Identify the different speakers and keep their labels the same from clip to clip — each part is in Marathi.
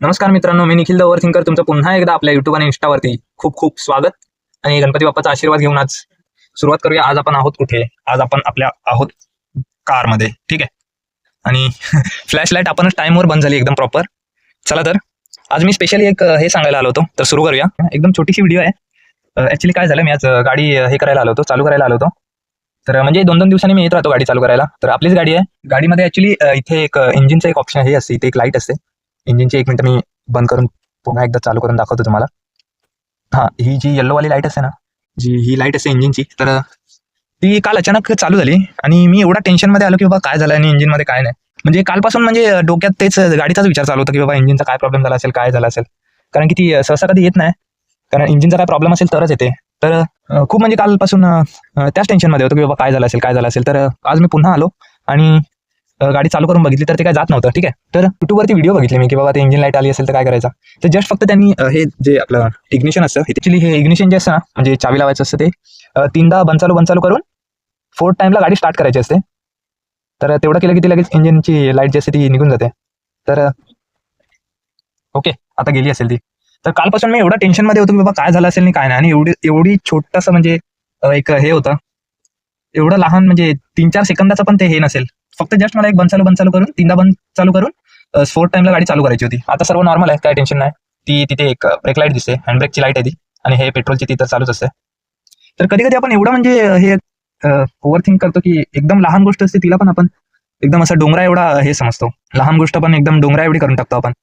Speaker 1: नमस्कार मित्रांनो, मी निखिल द ओव्हर थिंकर तुमचं पुन्हा एकदा आपल्या युट्यूब आणि इंस्टावरती खूप खूप स्वागत. आणि गणपती बाप्पाचा आशीर्वाद घेऊन आज सुरुवात करूया. आज आपण आहोत कुठे? आज आपण आपल्या आहोत कारमध्ये, ठीक आहे. आणि फ्लॅश लाईट आपणच टाइमवर बंद झाली एकदम प्रॉपर. चला तर आज मी स्पेशली एक हे सांगायला आलो होतो, तर सुरू करूया. एकदम छोटीशी व्हिडिओ आहे. ऍक्च्युली काय झालं, मी आज गाडी हे करायला आलो होतो, चालू करायला आलो होतो. तर म्हणजे 2-2 दिवसांनी मी येत राहतो गाडी चालू करायला. तर आपलीच गाडी आहे. गाडीमध्ये ऍक्च्युली इथे एक इंजिनचं एक ऑप्शन हे असते, इथे एक लाईट असते इंजिनची. 1 मिनिट मी बंद करून पुन्हा एकदा चालू करून दाखवतो तुम्हाला. हा, ही जी येल्लोवाली लाईट असते ना, जी ही लाईट असते इंजिनची, तर ती काल अचानक चालू झाली आणि मी एवढा टेन्शनमध्ये आलो की बाबा काय झालं आणि इंजिनमध्ये काय नाही. म्हणजे कालपासून म्हणजे डोक्यात तेच गाडीचाच विचार चालू होता की बाबा इंजिनचा काय प्रॉब्लेम झाला असेल, काय झाला असेल. कारण की ती सहसा कधी येत नाही, कारण इंजिनचा काय प्रॉब्लेम असेल तरच येते. तर खूप म्हणजे कालपासून त्याच टेन्शनमध्ये होतो की बाबा काय झालं असेल, काय झालं असेल. तर आज मी पुन्हा आलो आणि गाडी चालू करून बघितली तर ते काय जात नव्हतं, ठीक आहे. तर युट्यूबवरती व्हिडिओ बघितले मी की बाबा ते इंजिन लाईट आली असेल तर काय करायचं. तर जस्ट फक्त त्यांनी हे जे आपलं इग्निशन असतं, ॲक्च्युली हे इग्निशन जे असतं ना, म्हणजे चावी लावायचं असतं, ते 3दा बंद चालू करून 4th टाइमला गाडी स्टार्ट करायची असते. तर तेवढं केलं की ती लगेच इंजिनची लाईट जी असते ती निघून जाते. तर ओके, आता गेली असेल ती. तर कालपासून मी एवढा टेन्शनमध्ये होतो की बाबा काय झालं असेल आणि काय नाही. आणि एवढी छोटंसं म्हणजे एक हे होतं, एवढं लहान म्हणजे 3-4 सेकंदाचं पण ते हे नसेल. फक्त जस्ट मला एक बंद चालू करून 3दा बंद चालू करून 4th टाइमला गाडी चालू करायची होती. आता सर्व नॉर्मल आहे, काय टेन्शन नाही. ती तिथे एक ब्रेक लाईट दिसते, हँड ब्रेकची लाईट आहे ती, आणि हे पेट्रोलची ती तर चालूच असते. तर कधी कधी आपण एवढं म्हणजे हे ओव्हर थिंक करतो की एकदम लहान गोष्ट असते तिला पण आपण एकदम असं डोंगरा एवढा हे समजतो. लहान गोष्ट पण एकदम डोंगरा एवढी करून टाकतो आपण.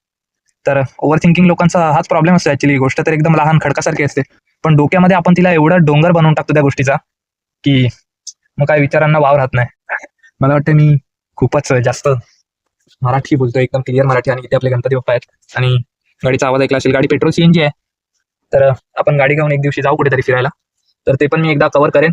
Speaker 1: तर ओव्हर थिंकिंग लोकांचा हाच प्रॉब्लेम असतो. ऍक्च्युली गोष्ट तर एकदम लहान खडकासारखी असते, पण डोक्यामध्ये आपण तिला एवढा डोंगर बनवून टाकतो त्या गोष्टीचा की मग काय विचारांना वाव राहत नाही. मला वाटतं मी खूपच जास्त मराठी बोलतोय, एकदम क्लिअर मराठी. आणि इथे आपले गणपती बाप्पा आहेत आणि गाडीचा आवाज ऐकला असेल. गाडी पेट्रोल CNG आहे. तर आपण गाडी घेऊन एक दिवशी जाऊ कुठेतरी फिरायला. तर ते पण मी एकदा कव्हर करेन.